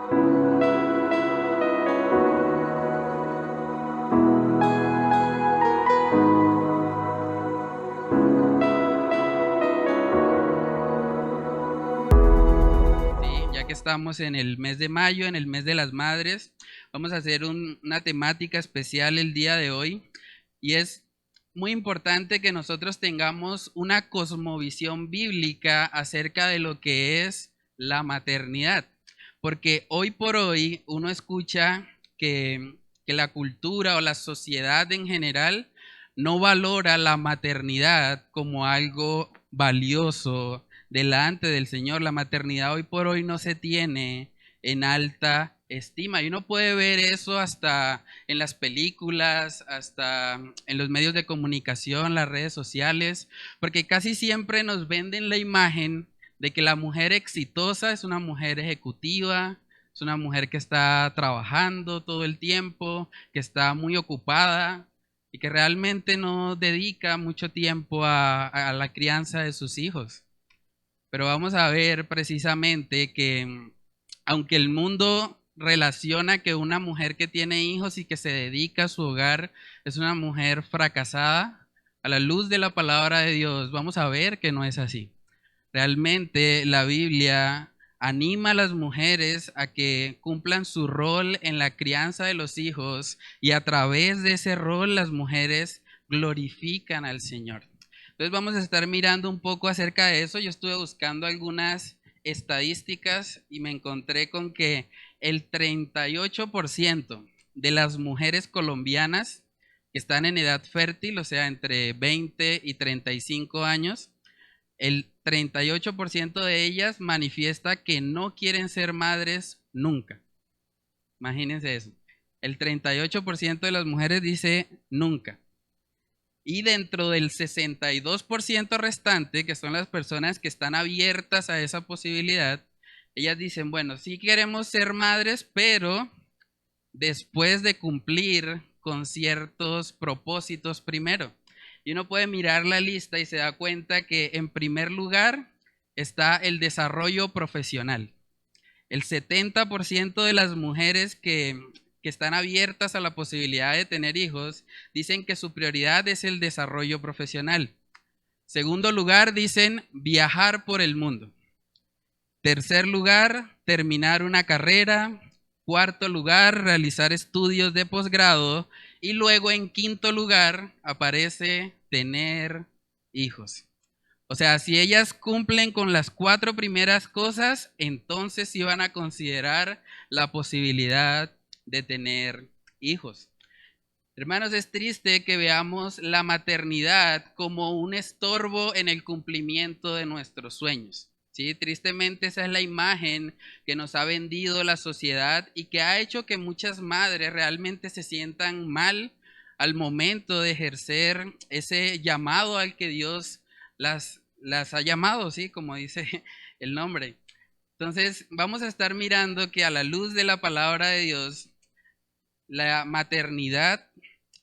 Sí, ya que estamos en el mes de mayo, en el mes de las madres, vamos a hacer una temática especial el día de hoy y es muy importante que nosotros tengamos una cosmovisión bíblica acerca de lo que es la maternidad, porque hoy por hoy uno escucha que la cultura o la sociedad en general no valora la maternidad como algo valioso delante del Señor. La maternidad hoy por hoy no se tiene en alta estima. Y uno puede ver eso hasta en las películas, hasta en los medios de comunicación, las redes sociales, porque casi siempre nos venden la imagen de que la mujer exitosa es una mujer ejecutiva, es una mujer que está trabajando todo el tiempo, que está muy ocupada y que realmente no dedica mucho tiempo a la crianza de sus hijos. Pero vamos a ver precisamente que aunque el mundo relaciona que una mujer que tiene hijos y que se dedica a su hogar es una mujer fracasada, a la luz de la palabra de Dios vamos a ver que no es así. Realmente la Biblia anima a las mujeres a que cumplan su rol en la crianza de los hijos y a través de ese rol las mujeres glorifican al Señor. Entonces vamos a estar mirando un poco acerca de eso. Yo estuve buscando algunas estadísticas y me encontré con que el 38% de las mujeres colombianas que están en edad fértil, o sea, entre 20 y 35 años, el 38% de ellas manifiesta que no quieren ser madres nunca. Imagínense eso. El 38% de las mujeres dice nunca. Y dentro del 62% restante, que son las personas que están abiertas a esa posibilidad, ellas dicen, bueno, sí queremos ser madres, pero después de cumplir con ciertos propósitos primero. Y uno puede mirar la lista y se da cuenta que en primer lugar está el desarrollo profesional. El 70% de las mujeres que están abiertas a la posibilidad de tener hijos dicen que su prioridad es el desarrollo profesional. Segundo lugar, dicen viajar por el mundo. Tercer lugar, terminar una carrera. Cuarto lugar, realizar estudios de posgrado. Y luego en quinto lugar aparece tener hijos. O sea, si ellas cumplen con las cuatro primeras cosas, entonces sí van a considerar la posibilidad de tener hijos. Hermanos, es triste que veamos la maternidad como un estorbo en el cumplimiento de nuestros sueños. Sí, tristemente esa es la imagen que nos ha vendido la sociedad y que ha hecho que muchas madres realmente se sientan mal al momento de ejercer ese llamado al que Dios las ha llamado, sí, como dice el nombre. Entonces, vamos a estar mirando que a la luz de la palabra de Dios, la maternidad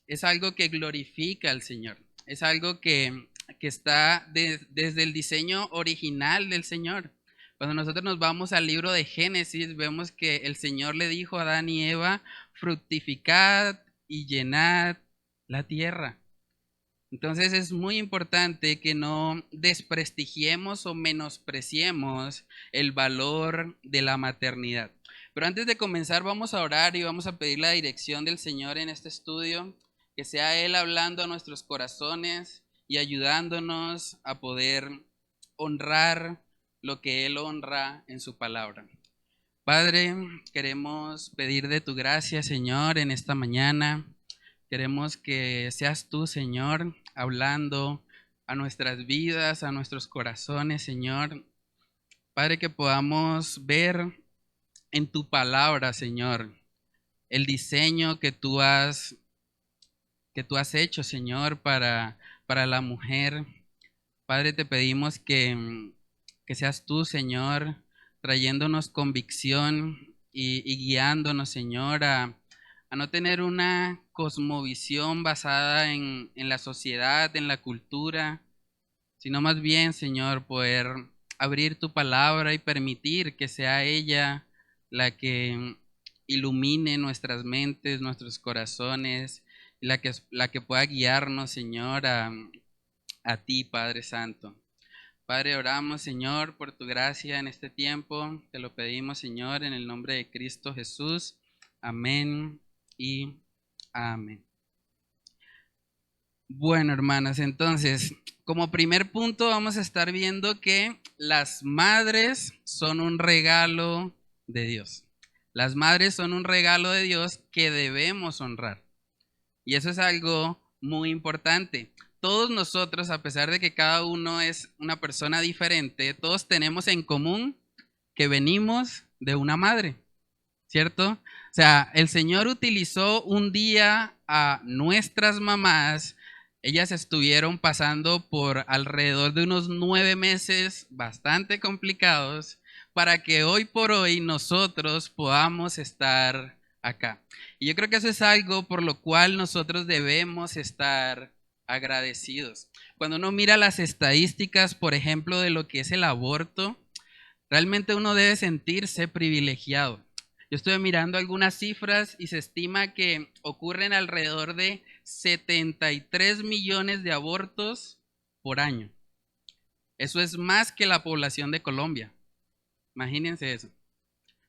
es algo que glorifica al Señor, es algo que está desde el diseño original del Señor. Cuando nosotros nos vamos al libro de Génesis, vemos que el Señor le dijo a Adán y Eva, fructificad y llenad la tierra. Entonces es muy importante que no desprestigiemos o menospreciemos el valor de la maternidad. Pero antes de comenzar vamos a orar y vamos a pedir la dirección del Señor en este estudio, que sea Él hablando a nuestros corazones y ayudándonos a poder honrar lo que Él honra en su palabra. Padre, queremos pedir de tu gracia, Señor, en esta mañana. Queremos que seas tú, Señor, hablando a nuestras vidas, a nuestros corazones, Señor. Padre, que podamos ver en tu palabra, Señor, el diseño que tú has hecho, Señor, para la mujer. Padre, te pedimos que seas tú, Señor, trayéndonos convicción y guiándonos, Señor, a no tener una cosmovisión basada en la sociedad, en la cultura, sino más bien, Señor, poder abrir tu palabra y permitir que sea ella la que ilumine nuestras mentes, nuestros corazones, la que pueda guiarnos, Señor, a ti, Padre Santo. Padre, oramos, Señor, por tu gracia en este tiempo. Te lo pedimos, Señor, en el nombre de Cristo Jesús. Amén y amén. Bueno, hermanas, entonces, como primer punto vamos a estar viendo que las madres son un regalo de Dios. Las madres son un regalo de Dios que debemos honrar. Y eso es algo muy importante. Todos nosotros, a pesar de que cada uno es una persona diferente, todos tenemos en común que venimos de una madre, ¿cierto? O sea, el Señor utilizó un día a nuestras mamás. Ellas estuvieron pasando por alrededor de unos 9 meses bastante complicados para que hoy por hoy nosotros podamos estar acá. Y yo creo que eso es algo por lo cual nosotros debemos estar agradecidos. Cuando uno mira las estadísticas, por ejemplo, de lo que es el aborto, realmente uno debe sentirse privilegiado. Yo estuve mirando algunas cifras y se estima que ocurren alrededor de 73 millones de abortos por año. Eso es más que la población de Colombia. Imagínense eso.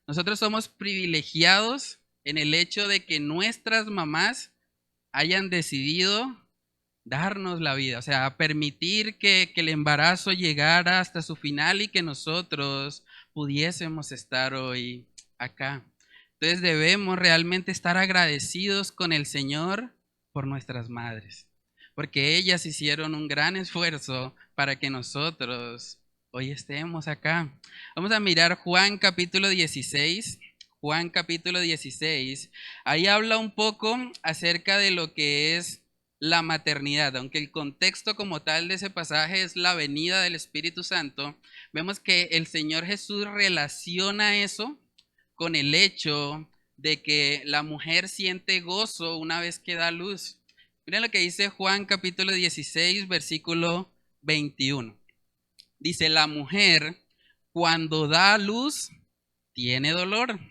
Nosotros somos privilegiados en el hecho de que nuestras mamás hayan decidido darnos la vida, o sea, permitir que el embarazo llegara hasta su final y que nosotros pudiésemos estar hoy acá. Entonces debemos realmente estar agradecidos con el Señor por nuestras madres, porque ellas hicieron un gran esfuerzo para que nosotros hoy estemos acá. Vamos a mirar Juan capítulo 16. Juan capítulo 16, ahí habla un poco acerca de lo que es la maternidad. Aunque el contexto como tal de ese pasaje es la venida del Espíritu Santo, vemos que el Señor Jesús relaciona eso con el hecho de que la mujer siente gozo una vez que da luz. Miren lo que dice Juan capítulo 16, versículo 21. Dice, la mujer cuando da luz tiene dolor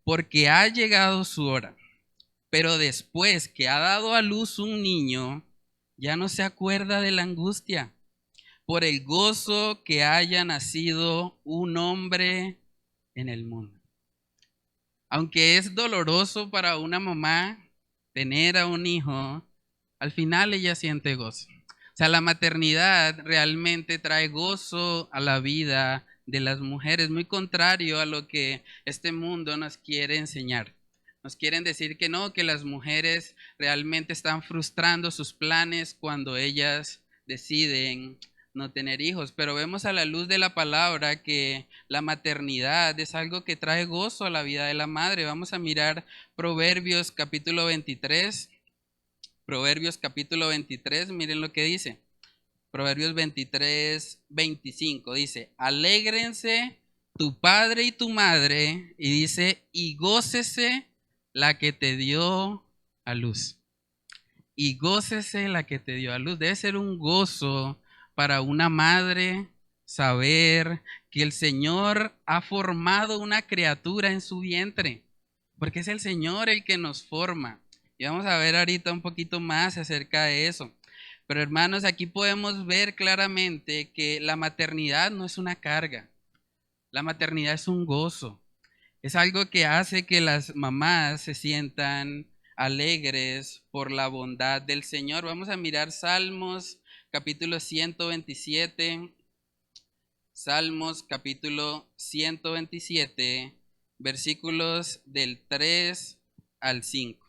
porque ha llegado su hora. Pero después que ha dado a luz un niño, ya no se acuerda de la angustia por el gozo que haya nacido un hombre en el mundo. Aunque es doloroso para una mamá tener a un hijo, al final ella siente gozo. O sea, la maternidad realmente trae gozo a la vida de las mujeres, muy contrario a lo que este mundo nos quiere enseñar. Nos quieren decir que no, que las mujeres realmente están frustrando sus planes cuando ellas deciden no tener hijos, pero vemos a la luz de la palabra que la maternidad es algo que trae gozo a la vida de la madre. Vamos a mirar Proverbios capítulo 23. Proverbios capítulo 23, miren lo que dice. Proverbios 23, 25 dice, alégrense tu padre y tu madre, y dice, y gócese la que te dio a luz. Y gócese la que te dio a luz. Debe ser un gozo para una madre saber que el Señor ha formado una criatura en su vientre, porque es el Señor el que nos forma. Y vamos a ver ahorita un poquito más acerca de eso. Pero hermanos, aquí podemos ver claramente que la maternidad no es una carga. La maternidad es un gozo. Es algo que hace que las mamás se sientan alegres por la bondad del Señor. Vamos a mirar Salmos capítulo 127. Salmos capítulo 127, versículos del 3 al 5.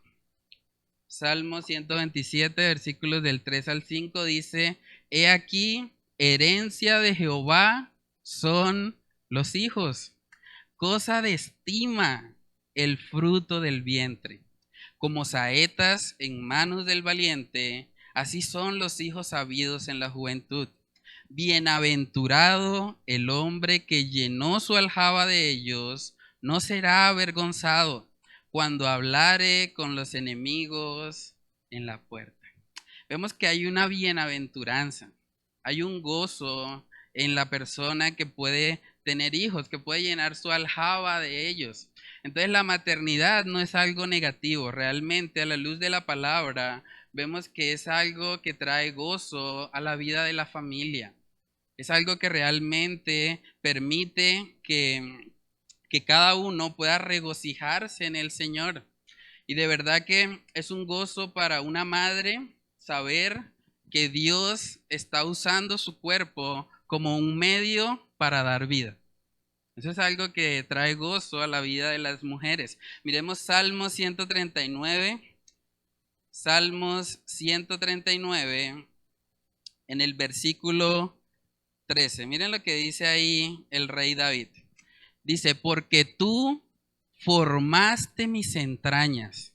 Salmo 127, versículos del 3 al 5 dice, he aquí, herencia de Jehová son los hijos, cosa de estima el fruto del vientre. Como saetas en manos del valiente, así son los hijos habidos en la juventud. Bienaventurado el hombre que llenó su aljaba de ellos, no será avergonzado cuando hablare con los enemigos en la puerta. Vemos que hay una bienaventuranza, hay un gozo en la persona que puede tener hijos, que puede llenar su aljaba de ellos. Entonces la maternidad no es algo negativo, realmente a la luz de la palabra vemos que es algo que trae gozo a la vida de la familia. Es algo que realmente permite que cada uno pueda regocijarse en el Señor. Y de verdad que es un gozo para una madre saber que Dios está usando su cuerpo como un medio para dar vida. Eso es algo que trae gozo a la vida de las mujeres. Miremos Salmos 139. Salmos 139 en el versículo 13. Miren lo que dice ahí el rey David. Dice, porque tú formaste mis entrañas,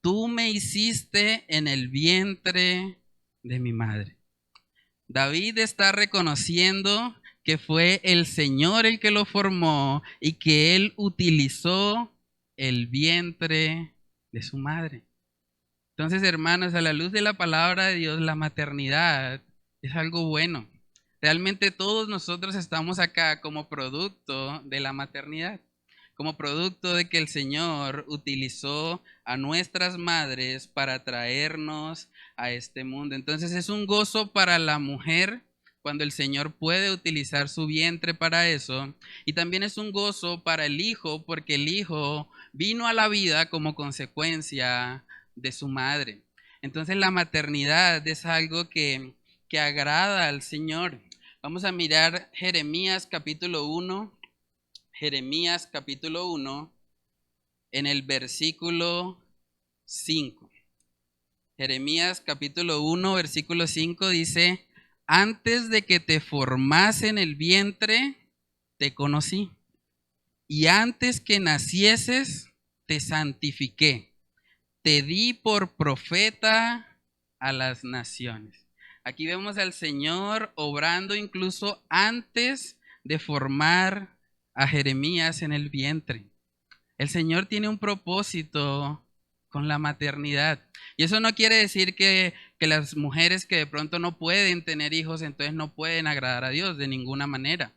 tú me hiciste en el vientre de mi madre. David está reconociendo que fue el Señor el que lo formó y que él utilizó el vientre de su madre. Entonces, hermanos, a la luz de la palabra de Dios, la maternidad es algo bueno. Realmente todos nosotros estamos acá como producto de la maternidad, como producto de que el Señor utilizó a nuestras madres para traernos a este mundo. Entonces es un gozo para la mujer cuando el Señor puede utilizar su vientre para eso. Y también es un gozo para el hijo porque el hijo vino a la vida como consecuencia de su madre. Entonces la maternidad es algo que agrada al Señor. Vamos a mirar Jeremías capítulo 1. Jeremías capítulo 1 en el versículo 5. Jeremías capítulo 1 versículo 5 dice, antes de que te formase en el vientre, te conocí. Y antes que nacieses, te santifiqué. Te di por profeta a las naciones. Aquí vemos al Señor obrando incluso antes de formar a Jeremías en el vientre. El Señor tiene un propósito con la maternidad. Y eso no quiere decir que las mujeres que de pronto no pueden tener hijos, entonces no pueden agradar a Dios de ninguna manera.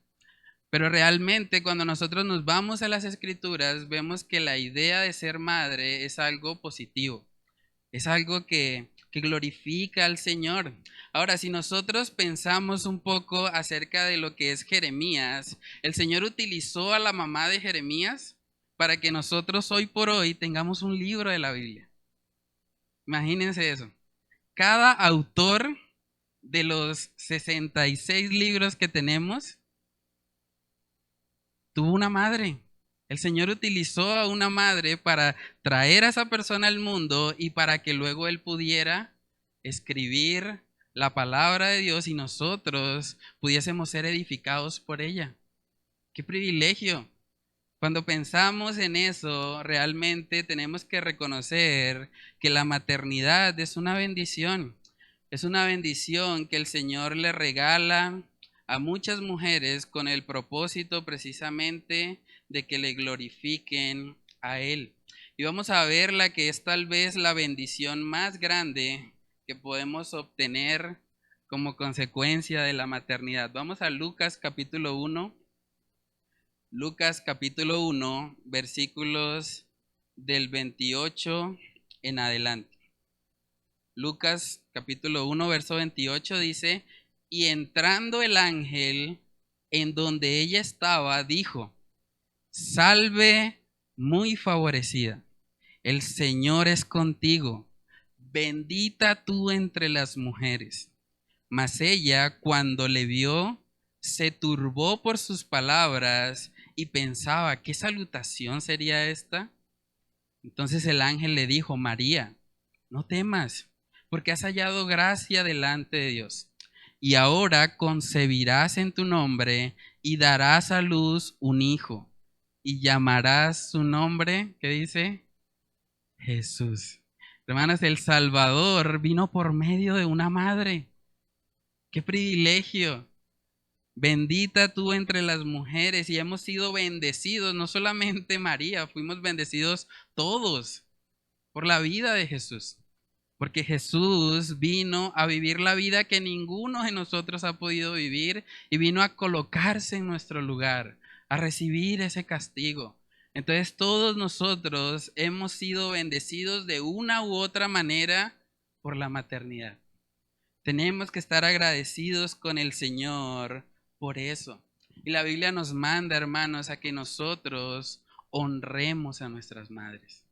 Pero realmente cuando nosotros nos vamos a las escrituras, vemos que la idea de ser madre es algo positivo. Es algo que glorifica al Señor. Ahora, si nosotros pensamos un poco acerca de lo que es Jeremías, el Señor utilizó a la mamá de Jeremías para que nosotros hoy por hoy tengamos un libro de la Biblia. Imagínense eso. Cada autor de los 66 libros que tenemos tuvo una madre. El Señor utilizó a una madre para traer a esa persona al mundo y para que luego Él pudiera escribir la palabra de Dios y nosotros pudiésemos ser edificados por ella. ¡Qué privilegio! Cuando pensamos en eso, realmente tenemos que reconocer que la maternidad es una bendición. Es una bendición que el Señor le regala a muchas mujeres con el propósito precisamente de que le glorifiquen a Él. Y vamos a ver la que es tal vez la bendición más grande que podemos obtener como consecuencia de la maternidad. Vamos a Lucas capítulo 1. Lucas capítulo 1, versículos del 28 en adelante. Lucas capítulo 1, verso 28 dice, y entrando el ángel en donde ella estaba, dijo, salve muy favorecida, el Señor es contigo, bendita tú entre las mujeres. Mas ella, cuando le vio, se turbó por sus palabras y pensaba, ¿qué salutación sería esta? Entonces el ángel le dijo, María, no temas, porque has hallado gracia delante de Dios. Y ahora concebirás en tu nombre y darás a luz un hijo. Y llamarás su nombre, ¿qué dice? Jesús. Hermanos, el Salvador vino por medio de una madre. ¡Qué privilegio! Bendita tú entre las mujeres y hemos sido bendecidos, no solamente María, fuimos bendecidos todos por la vida de Jesús. porque Jesús vino a vivir la vida que ninguno de nosotros ha podido vivir y vino a colocarse en nuestro lugar, a recibir ese castigo. Entonces todos nosotros hemos sido bendecidos de una u otra manera por la maternidad. Tenemos que estar agradecidos con el Señor por eso. Y la Biblia nos manda, hermanos, a que nosotros honremos a nuestras madres,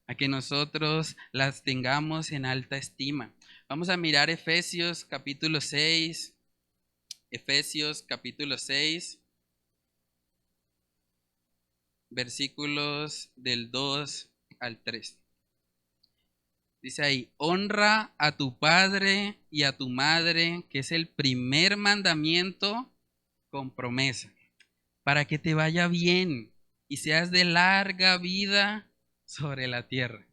a que nosotros las tengamos en alta estima. Vamos a mirar Efesios capítulo 6, Efesios capítulo 6, versículos del 2 al 3. Dice ahí, honra a tu padre y a tu madre, que es el primer mandamiento con promesa, para que te vaya bien y seas de larga vida sobre la tierra.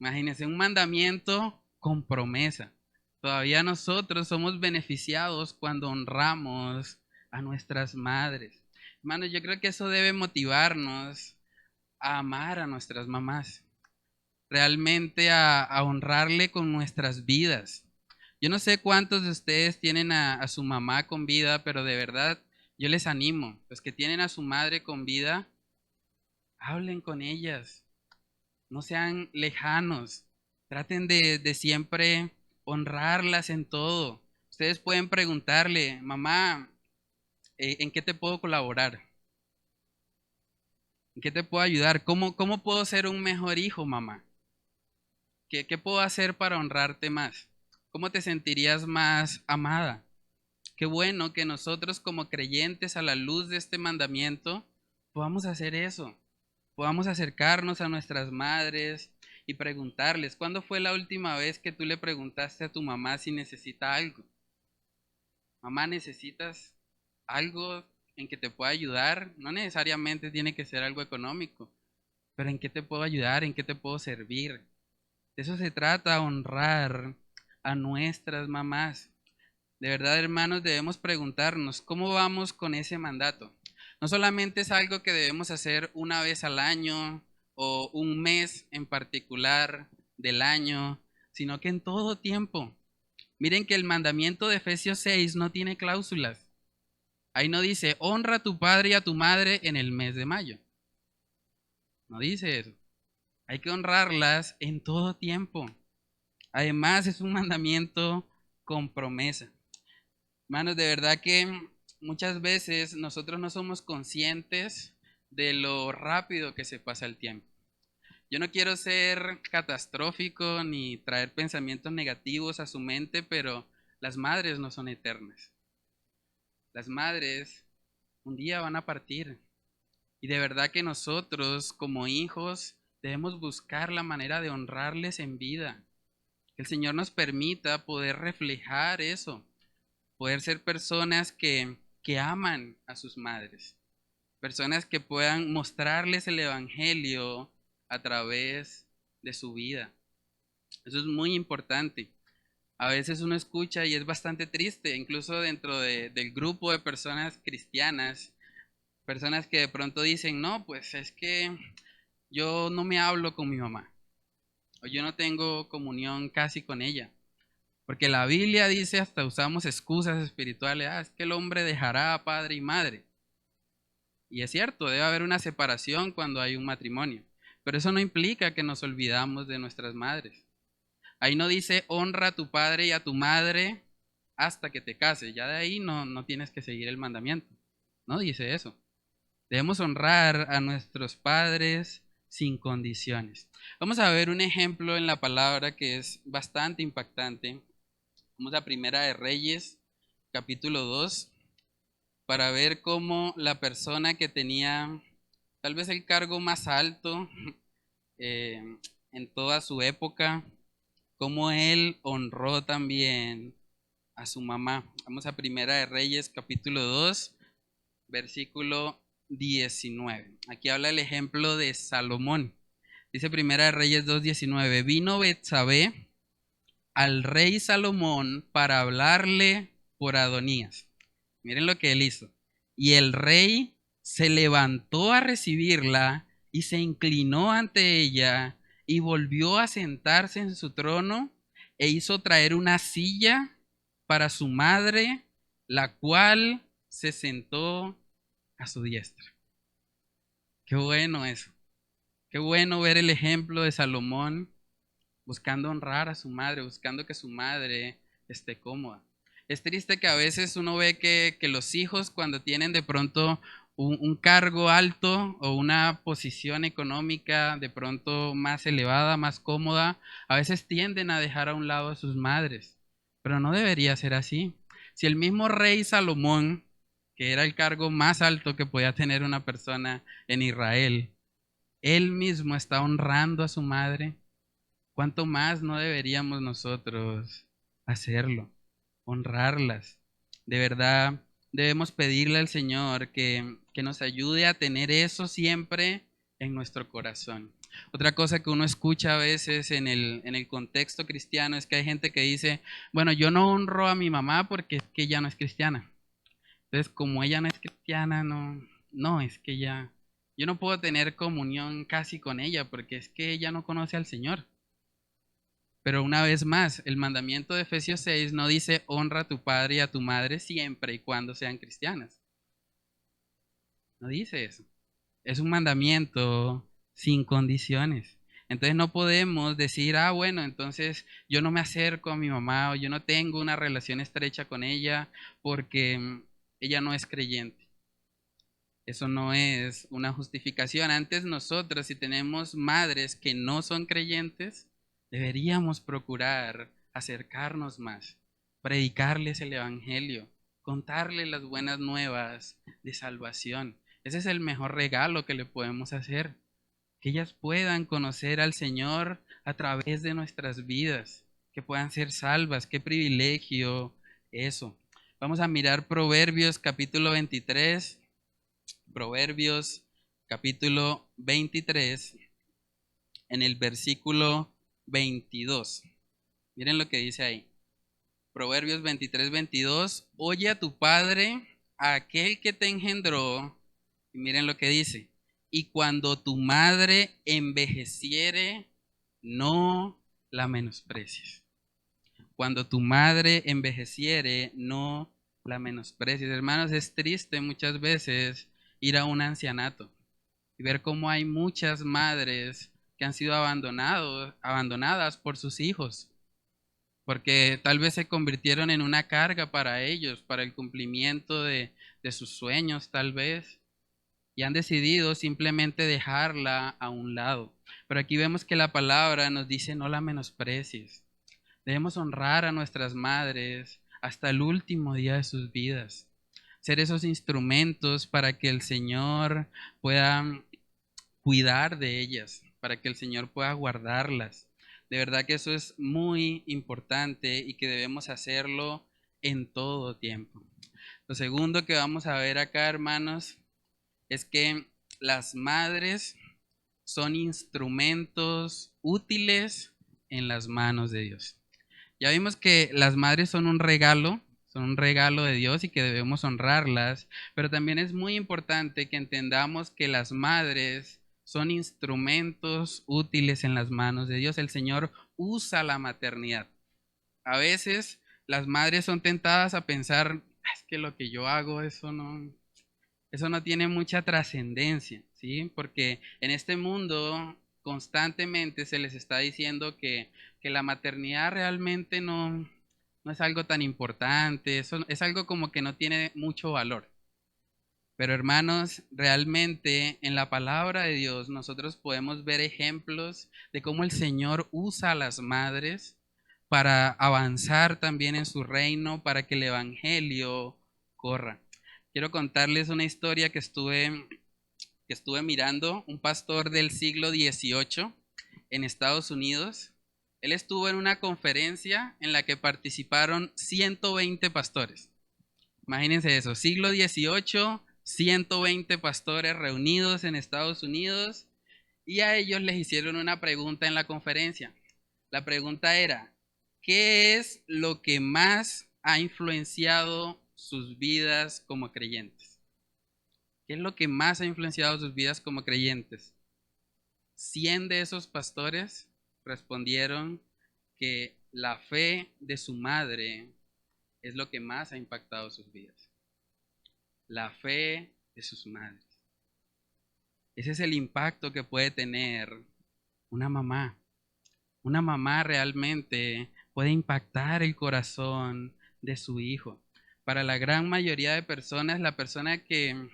Imagínense, un mandamiento con promesa. Todavía nosotros somos beneficiados cuando honramos a nuestras madres. Hermanos, yo creo que eso debe motivarnos a amar a nuestras mamás, realmente a honrarle con nuestras vidas. Yo no sé cuántos de ustedes tienen a su mamá con vida, pero de verdad yo les animo, los que tienen a su madre con vida, hablen con ellas, no sean lejanos, traten de siempre honrarlas en todo. Ustedes pueden preguntarle, mamá, ¿en qué te puedo colaborar? ¿En qué te puedo ayudar? ¿Cómo puedo ser un mejor hijo, mamá? ¿Qué puedo hacer para honrarte más? ¿Cómo te sentirías más amada? Qué bueno que nosotros como creyentes a la luz de este mandamiento podamos hacer eso. Podamos acercarnos a nuestras madres y preguntarles, ¿cuándo fue la última vez que tú le preguntaste a tu mamá si necesita algo? Mamá, ¿necesitas algo en que te pueda ayudar? No necesariamente tiene que ser algo económico, pero ¿en qué te puedo ayudar? ¿En qué te puedo servir? De eso se trata, honrar a nuestras mamás. De verdad, hermanos, debemos preguntarnos, ¿cómo vamos con ese mandato? No solamente es algo que debemos hacer una vez al año o un mes en particular del año, sino que en todo tiempo. Miren que el mandamiento de Efesios 6 no tiene cláusulas. Ahí no dice, honra a tu padre y a tu madre en el mes de mayo. No dice eso. Hay que honrarlas en todo tiempo. Además, es un mandamiento con promesa. Hermanos, de verdad que muchas veces nosotros no somos conscientes de lo rápido que se pasa el tiempo. Yo no quiero ser catastrófico ni traer pensamientos negativos a su mente, pero las madres no son eternas. Las madres un día van a partir. Y de verdad que nosotros como hijos debemos buscar la manera de honrarles en vida. Que el Señor nos permita poder reflejar eso, poder ser personas que aman a sus madres, personas que puedan mostrarles el Evangelio a través de su vida. Eso es muy importante. A veces uno escucha y es bastante triste, incluso dentro del grupo de personas cristianas, personas que de pronto dicen, no, pues es que yo no me hablo con mi mamá, o yo no tengo comunión casi con ella. Porque la Biblia dice, hasta usamos excusas espirituales, es que el hombre dejará a padre y madre. Y es cierto, debe haber una separación cuando hay un matrimonio, pero eso no implica que nos olvidamos de nuestras madres. Ahí no dice, honra a tu padre y a tu madre hasta que te cases, ya de ahí no tienes que seguir el mandamiento, no dice eso. Debemos honrar a nuestros padres sin condiciones. Vamos a ver un ejemplo en la palabra que es bastante impactante. Vamos a Primera de Reyes, capítulo 2, para ver cómo la persona que tenía tal vez el cargo más alto eh, en toda su época, cómo él honró también a su mamá. Vamos a Primera de Reyes, capítulo 2, versículo 19. Aquí habla el ejemplo de Salomón. Dice Primera de Reyes 2:19, vino Betsabé al rey Salomón para hablarle por Adonías. Miren lo que él hizo. Y el rey se levantó a recibirla y se inclinó ante ella y volvió a sentarse en su trono e hizo traer una silla para su madre, la cual se sentó a su diestra. Qué bueno eso. Qué bueno ver el ejemplo de Salomón buscando honrar a su madre, buscando que su madre esté cómoda. Es triste que a veces uno ve que los hijos cuando tienen de pronto un cargo alto o una posición económica de pronto más elevada, más cómoda, a veces tienden a dejar a un lado a sus madres. Pero no debería ser así. Si el mismo rey Salomón, que era el cargo más alto que podía tener una persona en Israel, él mismo está honrando a su madre, ¿cuánto más no deberíamos nosotros hacerlo? Honrarlas. De verdad, debemos pedirle al Señor que nos ayude a tener eso siempre en nuestro corazón. Otra cosa que uno escucha a veces en el contexto cristiano es que hay gente que dice, bueno, yo no honro a mi mamá porque es que ella no es cristiana. Entonces, como ella no es cristiana, no, es que yo no puedo tener comunión casi con ella porque es que ella no conoce al Señor. Pero una vez más, el mandamiento de Efesios 6 no dice honra a tu padre y a tu madre siempre y cuando sean cristianas. No dice eso. Es un mandamiento sin condiciones. Entonces no podemos decir, bueno, entonces yo no me acerco a mi mamá o yo no tengo una relación estrecha con ella porque ella no es creyente. Eso no es una justificación. Antes nosotros, si tenemos madres que no son creyentes, deberíamos procurar acercarnos más, predicarles el Evangelio, contarles las buenas nuevas de salvación. Ese es el mejor regalo que le podemos hacer, que ellas puedan conocer al Señor a través de nuestras vidas, que puedan ser salvas. Qué privilegio eso. Vamos a mirar Proverbios capítulo 23. Proverbios capítulo 23, en el versículo 22. Miren lo que dice ahí. Proverbios 23, 22. Oye a tu padre, a aquel que te engendró. Y miren lo que dice. Y cuando tu madre envejeciere, no la menosprecies. Cuando tu madre envejeciere, no la menosprecies. Hermanos, es triste muchas veces ir a un ancianato y ver cómo hay muchas madres que han sido abandonadas por sus hijos, porque tal vez se convirtieron en una carga para ellos, para el cumplimiento de sus sueños tal vez, y han decidido simplemente dejarla a un lado. Pero aquí vemos que la palabra nos dice no la menosprecies. Debemos honrar a nuestras madres hasta el último día de sus vidas. Ser esos instrumentos para que el Señor pueda cuidar de ellas, para que el Señor pueda guardarlas. De verdad que eso es muy importante y que debemos hacerlo en todo tiempo. Lo segundo que vamos a ver acá, hermanos, es que las madres son instrumentos útiles en las manos de Dios. Ya vimos que las madres son un regalo de Dios y que debemos honrarlas, pero también es muy importante que entendamos que las madres son instrumentos útiles en las manos de Dios. El Señor usa la maternidad. A veces las madres son tentadas a pensar, es que lo que yo hago, eso no tiene mucha trascendencia, ¿sí? Porque en este mundo constantemente se les está diciendo que la maternidad realmente no es algo tan importante, eso es algo como que no tiene mucho valor. Pero hermanos, realmente en la palabra de Dios nosotros podemos ver ejemplos de cómo el Señor usa a las madres para avanzar también en su reino, para que el Evangelio corra. Quiero contarles una historia que estuve mirando, un pastor del siglo XVIII en Estados Unidos. Él estuvo en una conferencia en la que participaron 120 pastores. Imagínense eso, siglo XVIII, 120 pastores reunidos en Estados Unidos y a ellos les hicieron una pregunta en la conferencia. La pregunta era, ¿qué es lo que más ha influenciado sus vidas como creyentes? ¿Qué es lo que más ha influenciado sus vidas como creyentes? 100 de esos pastores respondieron que la fe de su madre es lo que más ha impactado sus vidas. La fe de sus madres. Ese es el impacto que puede tener una mamá. Una mamá realmente puede impactar el corazón de su hijo. Para la gran mayoría de personas, la persona que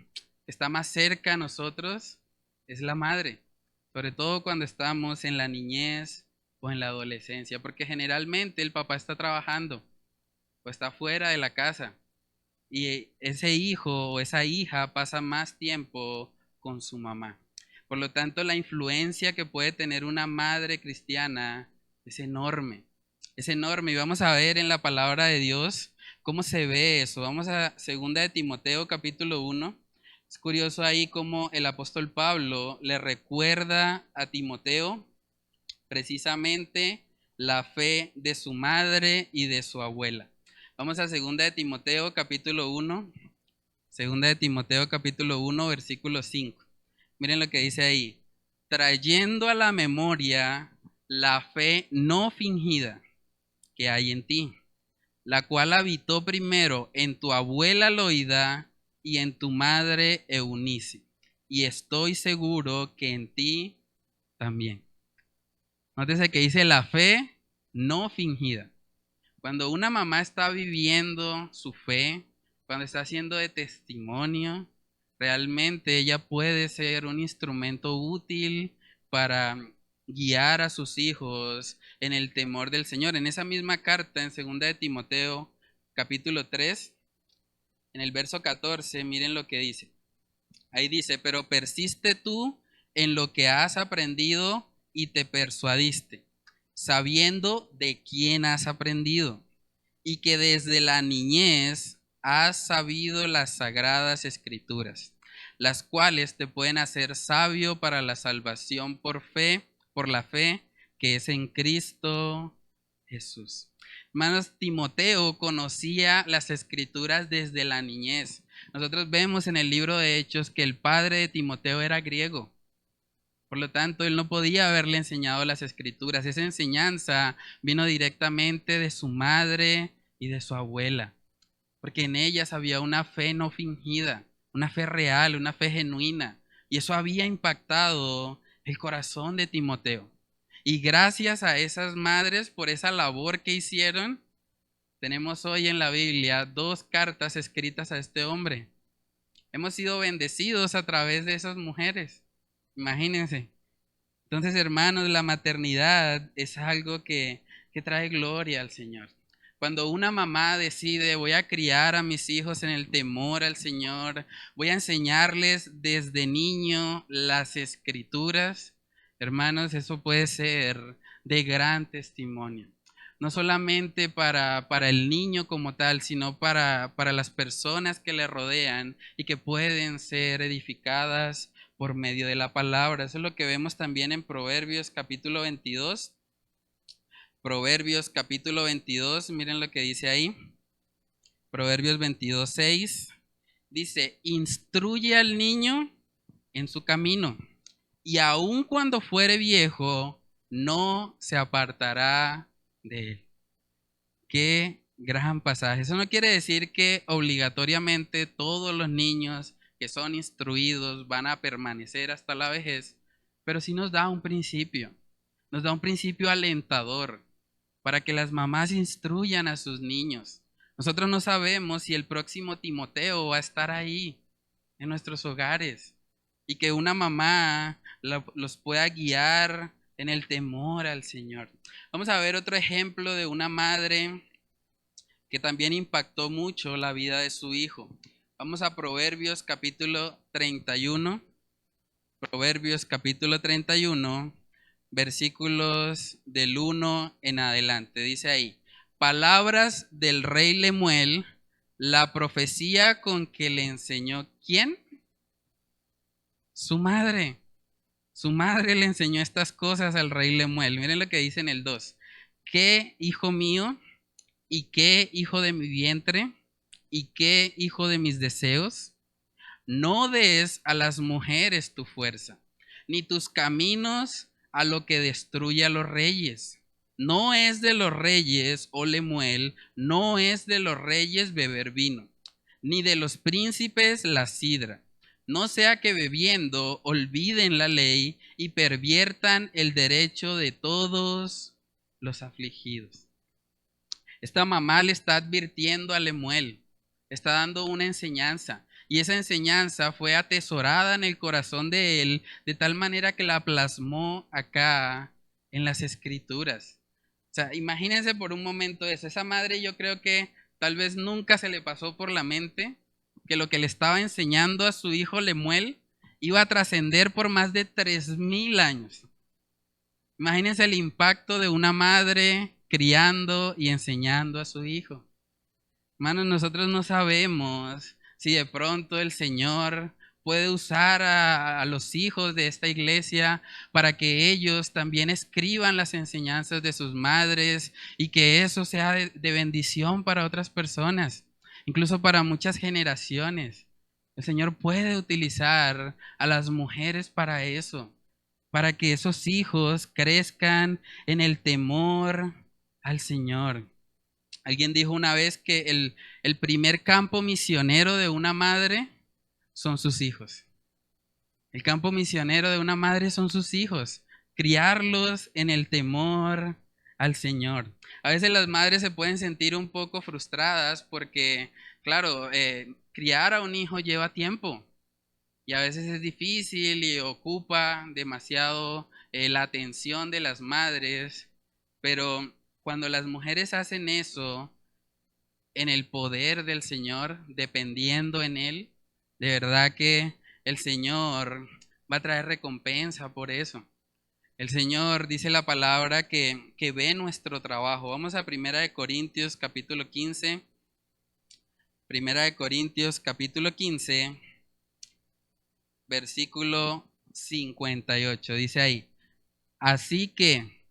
está más cerca a nosotros es la madre, sobre todo cuando estamos en la niñez o en la adolescencia, porque generalmente el papá está trabajando o está fuera de la casa y ese hijo o esa hija pasa más tiempo con su mamá. Por lo tanto, la influencia que puede tener una madre cristiana es enorme. Es enorme. Y vamos a ver en la palabra de Dios cómo se ve eso. Vamos a 2 de Timoteo capítulo 1. Es curioso ahí cómo el apóstol Pablo le recuerda a Timoteo precisamente la fe de su madre y de su abuela. Vamos a 2 de Timoteo capítulo 1. 2 de Timoteo capítulo 1, versículo 5. Miren lo que dice ahí. Trayendo a la memoria la fe no fingida que hay en ti, la cual habitó primero en tu abuela Loida y en tu madre Eunice, y estoy seguro que en ti también. Nótese que dice la fe no fingida. Cuando una mamá está viviendo su fe, cuando está haciendo de testimonio, realmente ella puede ser un instrumento útil para guiar a sus hijos en el temor del Señor. En esa misma carta, en 2 de Timoteo, capítulo 3, en el verso 14, miren lo que dice. Ahí dice, pero persiste tú en lo que has aprendido y te persuadiste, sabiendo de quién has aprendido y que desde la niñez has sabido las sagradas escrituras, las cuales te pueden hacer sabio para la salvación por fe, por la fe que es en Cristo Jesús. Hermanos, Timoteo conocía las escrituras desde la niñez. Nosotros vemos en el libro de Hechos que el padre de Timoteo era griego. Por lo tanto, él no podía haberle enseñado las escrituras. Esa enseñanza vino directamente de su madre y de su abuela, porque en ellas había una fe no fingida, una fe real, una fe genuina. Y eso había impactado el corazón de Timoteo. Y gracias a esas madres por esa labor que hicieron, tenemos hoy en la Biblia 2 cartas escritas a este hombre. Hemos sido bendecidos a través de esas mujeres. Imagínense. Entonces, hermanos, la maternidad es algo que trae gloria al Señor. Cuando una mamá decide, voy a criar a mis hijos en el temor al Señor, voy a enseñarles desde niño las escrituras, hermanos, eso puede ser de gran testimonio. No solamente para el niño como tal, sino para las personas que le rodean y que pueden ser edificadas por medio de la palabra. Eso es lo que vemos también en Proverbios capítulo 22. Proverbios capítulo 22, miren lo que dice ahí. Proverbios 22, 6. Dice, instruye al niño en su camino, y aun cuando fuere viejo, no se apartará de él. Qué gran pasaje. Eso no quiere decir que obligatoriamente todos los niños que son instruidos van a permanecer hasta la vejez, pero sí nos da un principio alentador para que las mamás instruyan a sus niños. Nosotros no sabemos si el próximo Timoteo va a estar ahí en nuestros hogares y que una mamá los pueda guiar en el temor al Señor. Vamos a ver otro ejemplo de una madre que también impactó mucho la vida de su hijo. Vamos a Proverbios capítulo 31. Proverbios capítulo 31, versículos del 1 en adelante. Dice ahí, palabras del rey Lemuel, la profecía con que le enseñó, ¿quién? Su madre. Su madre le enseñó estas cosas al rey Lemuel. Miren lo que dice en el 2. ¿Qué, hijo mío? ¿Y qué, hijo de mi vientre? ¿Y qué, hijo de mis deseos? No des a las mujeres tu fuerza, ni tus caminos a lo que destruye a los reyes. No es de los reyes, oh Lemuel, no es de los reyes beber vino, ni de los príncipes la sidra. No sea que bebiendo olviden la ley y perviertan el derecho de todos los afligidos. Esta mamá le está advirtiendo a Lemuel, está dando una enseñanza. Y esa enseñanza fue atesorada en el corazón de él de tal manera que la plasmó acá en las escrituras. O sea, imagínense por un momento eso. Esa madre yo creo que tal vez nunca se le pasó por la mente que lo que le estaba enseñando a su hijo Lemuel iba a trascender por más de 3000 años. Imagínense el impacto de una madre criando y enseñando a su hijo. Hermanos, nosotros no sabemos si de pronto el Señor puede usar a los hijos de esta iglesia para que ellos también escriban las enseñanzas de sus madres y que eso sea de bendición para otras personas, incluso para muchas generaciones. El Señor puede utilizar a las mujeres para eso, para que esos hijos crezcan en el temor al Señor. Alguien dijo una vez que el primer campo misionero de una madre son sus hijos. El campo misionero de una madre son sus hijos. Criarlos en el temor al Señor. A veces las madres se pueden sentir un poco frustradas porque, claro, criar a un hijo lleva tiempo y a veces es difícil y ocupa demasiado la atención de las madres, pero cuando las mujeres hacen eso en el poder del Señor, dependiendo en Él, de verdad que el Señor va a traer recompensa por eso. El Señor dice la palabra que ve nuestro trabajo. Vamos a Primera de Corintios capítulo 15. Primera de Corintios capítulo 15, versículo 58. Dice ahí: así que,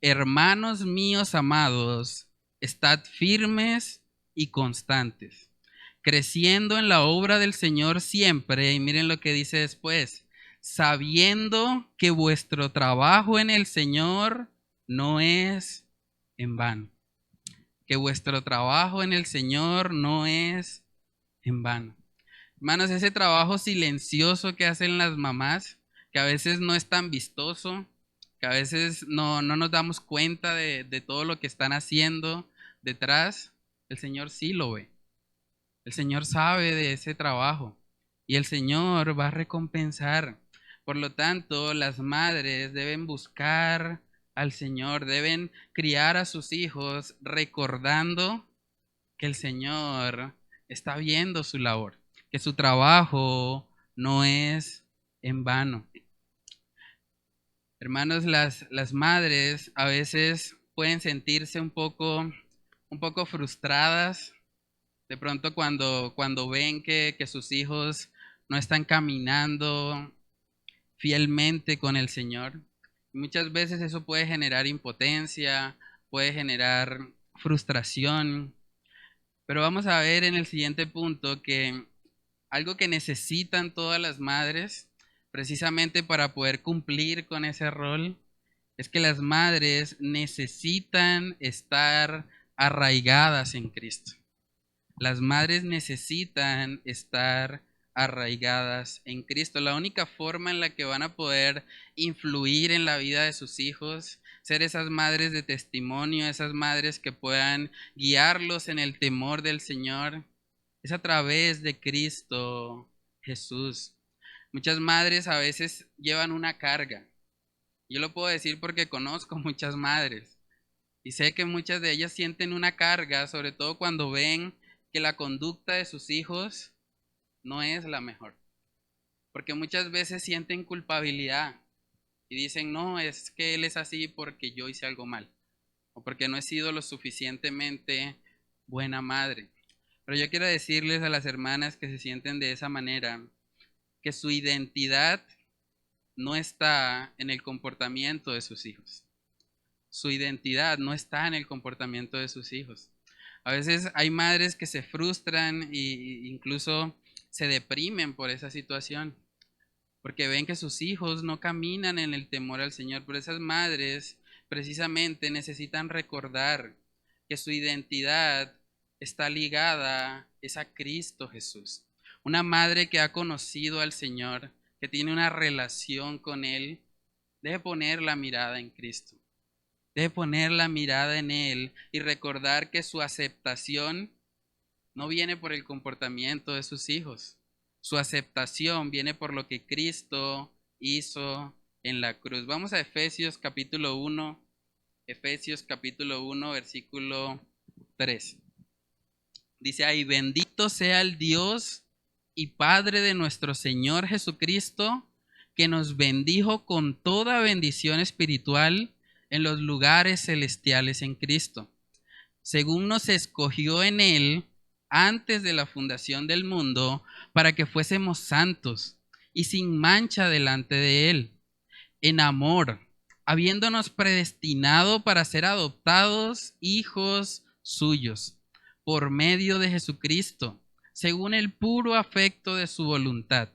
hermanos míos amados, estad firmes y constantes, creciendo en la obra del Señor siempre. Y miren lo que dice después: sabiendo que vuestro trabajo en el Señor no es en vano. Que vuestro trabajo en el Señor no es en vano. Hermanos, ese trabajo silencioso que hacen las mamás, que a veces no es tan vistoso, que a veces no nos damos cuenta de todo lo que están haciendo detrás, el Señor sí lo ve. El Señor sabe de ese trabajo y el Señor va a recompensar. Por lo tanto, las madres deben buscar al Señor, deben criar a sus hijos recordando que el Señor está viendo su labor, que su trabajo no es en vano. Hermanos, las madres a veces pueden sentirse un poco frustradas de pronto cuando ven que sus hijos no están caminando fielmente con el Señor. Muchas veces eso puede generar impotencia, puede generar frustración. Pero vamos a ver en el siguiente punto que algo que necesitan todas las madres, precisamente para poder cumplir con ese rol, es que las madres necesitan estar arraigadas en Cristo. Las madres necesitan estar arraigadas en Cristo. La única forma en la que van a poder influir en la vida de sus hijos, ser esas madres de testimonio, esas madres que puedan guiarlos en el temor del Señor, es a través de Cristo Jesús. Muchas madres a veces llevan una carga. Yo lo puedo decir porque conozco muchas madres y sé que muchas de ellas sienten una carga, sobre todo cuando ven que la conducta de sus hijos no es la mejor. Porque muchas veces sienten culpabilidad y dicen, no, es que él es así porque yo hice algo mal o porque no he sido lo suficientemente buena madre. Pero yo quiero decirles a las hermanas que se sienten de esa manera que su identidad no está en el comportamiento de sus hijos. Su identidad no está en el comportamiento de sus hijos. A veces hay madres que se frustran e incluso se deprimen por esa situación, porque ven que sus hijos no caminan en el temor al Señor. Pero esas madres precisamente necesitan recordar que su identidad está ligada es a Cristo Jesús. Una madre que ha conocido al Señor, que tiene una relación con Él, debe poner la mirada en Cristo. Debe poner la mirada en Él y recordar que su aceptación no viene por el comportamiento de sus hijos. Su aceptación viene por lo que Cristo hizo en la cruz. Vamos a Efesios capítulo 1, versículo 3. Dice ahí, bendito sea el Dios y Padre de nuestro Señor Jesucristo, que nos bendijo con toda bendición espiritual en los lugares celestiales en Cristo, según nos escogió en Él antes de la fundación del mundo, para que fuésemos santos y sin mancha delante de Él, en amor, habiéndonos predestinado para ser adoptados hijos suyos, por medio de Jesucristo, según el puro afecto de su voluntad,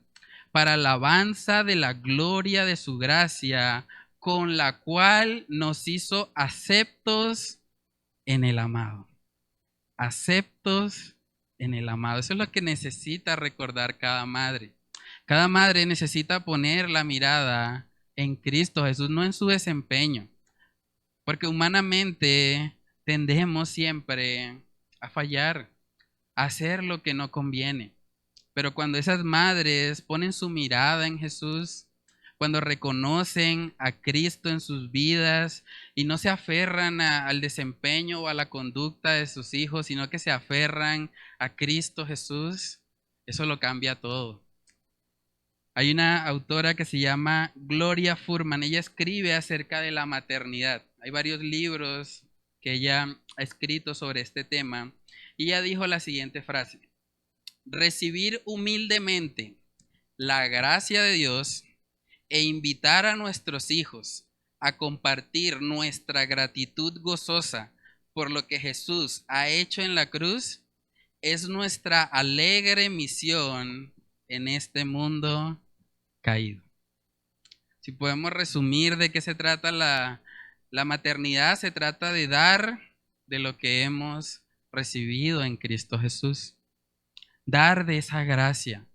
para alabanza de la gloria de su gracia, con la cual nos hizo aceptos en el amado. Aceptos en el amado. Eso es lo que necesita recordar cada madre. Cada madre necesita poner la mirada en Cristo Jesús, no en su desempeño. Porque humanamente tendemos siempre a fallar, a hacer lo que no conviene. Pero cuando esas madres ponen su mirada en Jesús, cuando reconocen a Cristo en sus vidas y no se aferran al desempeño o a la conducta de sus hijos, sino que se aferran a Cristo Jesús, eso lo cambia todo. Hay una autora que se llama Gloria Furman. Ella escribe acerca de la maternidad. Hay varios libros que ella ha escrito sobre este tema. Y ella dijo la siguiente frase: recibir humildemente la gracia de Dios e invitar a nuestros hijos a compartir nuestra gratitud gozosa por lo que Jesús ha hecho en la cruz es nuestra alegre misión en este mundo caído. Si podemos resumir de qué se trata la maternidad, se trata de dar de lo que hemos recibido en Cristo Jesús. Dar de esa gracia.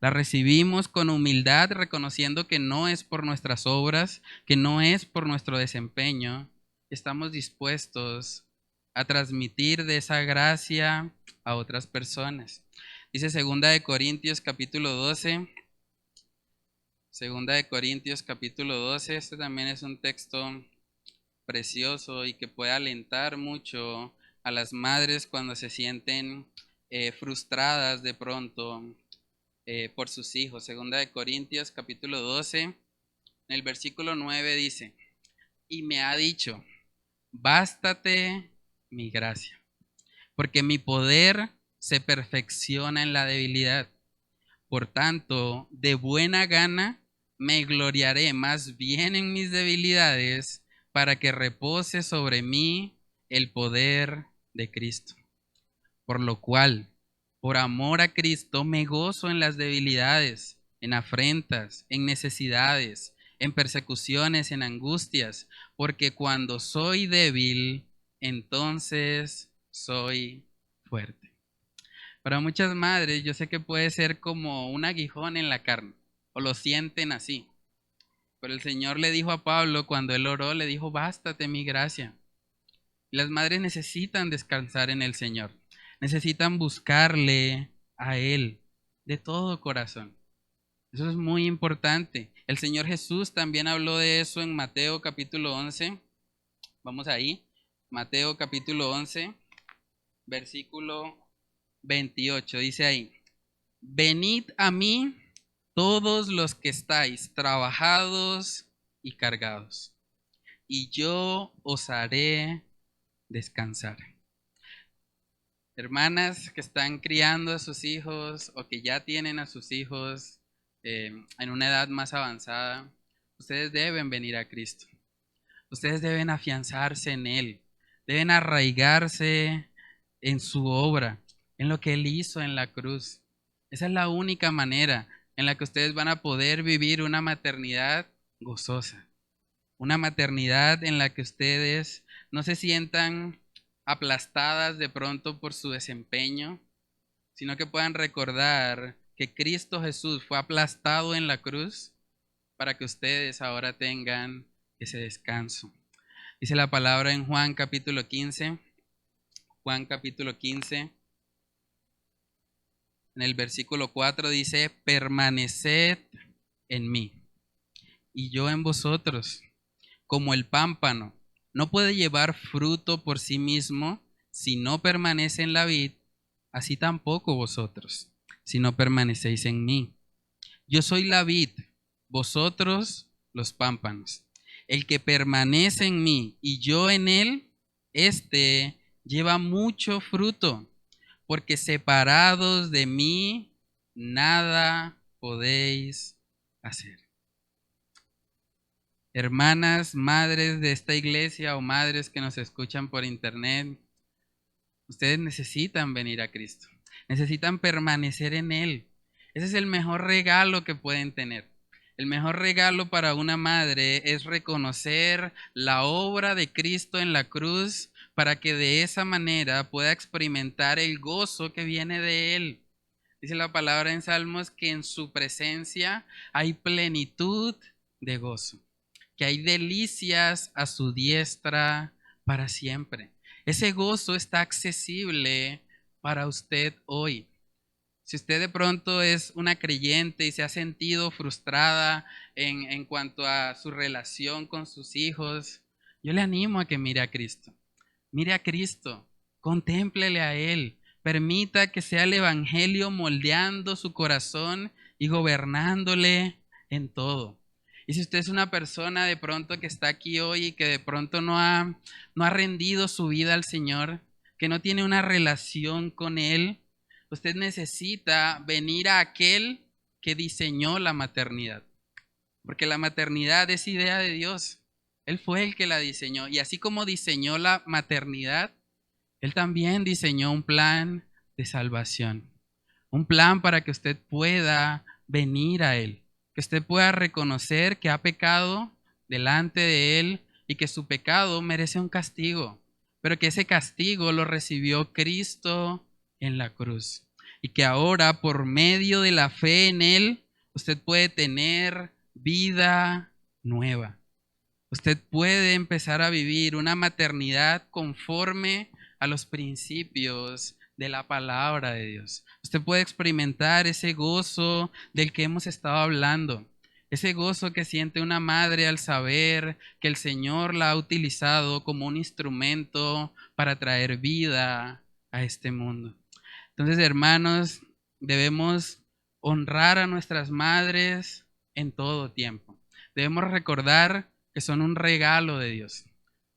La recibimos con humildad, reconociendo que no es por nuestras obras, que no es por nuestro desempeño. Estamos dispuestos a transmitir de esa gracia a otras personas. Dice 2 Corintios capítulo 12. 2 Corintios capítulo 12. Este también es un texto precioso y que puede alentar mucho a las madres cuando se sienten frustradas de pronto por sus hijos. 2 Corintios capítulo 12, en el versículo 9 dice: y me ha dicho, bástate mi gracia, porque mi poder se perfecciona en la debilidad. Por tanto, de buena gana me gloriaré más bien en mis debilidades, para que repose sobre mí el poder de Cristo. Por lo cual, por amor a Cristo, me gozo en las debilidades, en afrentas, en necesidades, en persecuciones, en angustias, porque cuando soy débil, entonces soy fuerte. Para muchas madres, yo sé que puede ser como un aguijón en la carne, o lo sienten así. Pero el Señor le dijo a Pablo, cuando él oró, le dijo, bástate mi gracia. Y las madres necesitan descansar en el Señor. Necesitan buscarle a Él de todo corazón. Eso es muy importante. El Señor Jesús también habló de eso en Mateo capítulo 11. Vamos ahí. Mateo capítulo 11, versículo 28. Dice ahí: venid a mí todos los que estáis trabajados y cargados, y yo os haré descansar. Hermanas que están criando a sus hijos o que ya tienen a sus hijos en una edad más avanzada, ustedes deben venir a Cristo. Ustedes deben afianzarse en Él, deben arraigarse en su obra, en lo que Él hizo en la cruz. Esa es la única manera en la que ustedes van a poder vivir una maternidad gozosa. una maternidad en la que ustedes no se sientan aplastadas de pronto por su desempeño, sino que puedan recordar que Cristo Jesús fue aplastado en la cruz para que ustedes ahora tengan ese descanso. Dice la palabra en Juan capítulo 15, en el versículo 4 dice, permaneced en mí y yo en vosotros, como el pámpano no puede llevar fruto por sí mismo si no permanece en la vid, así tampoco vosotros, si no permanecéis en mí. Yo soy la vid, vosotros los pámpanos. El que permanece en mí y yo en él, éste lleva mucho fruto, porque separados de mí nada podéis hacer. Hermanas, madres de esta iglesia o madres que nos escuchan por internet, ustedes necesitan venir a Cristo, necesitan permanecer en Él. Ese es el mejor regalo que pueden tener. El mejor regalo para una madre es reconocer la obra de Cristo en la cruz para que de esa manera pueda experimentar el gozo que viene de Él. Dice la palabra en Salmos que en su presencia hay plenitud de gozo, que hay delicias a su diestra para siempre. Ese gozo está accesible para usted hoy. Si usted de pronto es una creyente y se ha sentido frustrada en cuanto a su relación con sus hijos, yo le animo a que mire a Cristo. Mire a Cristo, contémplele a Él, permita que sea el Evangelio moldeando su corazón y gobernándole en todo. Y si usted es una persona de pronto que está aquí hoy y que de pronto no ha rendido su vida al Señor, que no tiene una relación con Él, usted necesita venir a aquel que diseñó la maternidad. Porque la maternidad es idea de Dios. Él fue el que la diseñó. Y así como diseñó la maternidad, Él también diseñó un plan de salvación. Un plan para que usted pueda venir a Él. Que usted pueda reconocer que ha pecado delante de Él y que su pecado merece un castigo. Pero que ese castigo lo recibió Cristo en la cruz. Y que ahora, por medio de la fe en Él, usted puede tener vida nueva. Usted puede empezar a vivir una maternidad conforme a los principios de la palabra de Dios. Usted puede experimentar ese gozo del que hemos estado hablando. Ese gozo que siente una madre al saber que el Señor la ha utilizado como un instrumento para traer vida a este mundo. Entonces, hermanos, debemos honrar a nuestras madres en todo tiempo. Debemos recordar que son un regalo de Dios.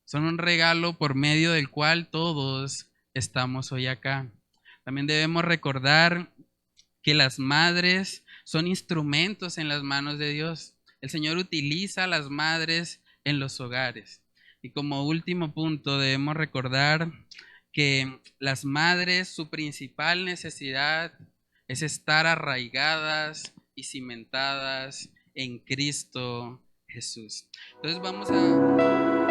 Son un regalo por medio del cual todos estamos hoy acá. También debemos recordar que las madres son instrumentos en las manos de Dios. El Señor utiliza a las madres en los hogares. Y como último punto, debemos recordar que las madres, su principal necesidad es estar arraigadas y cimentadas en Cristo Jesús. Entonces vamos a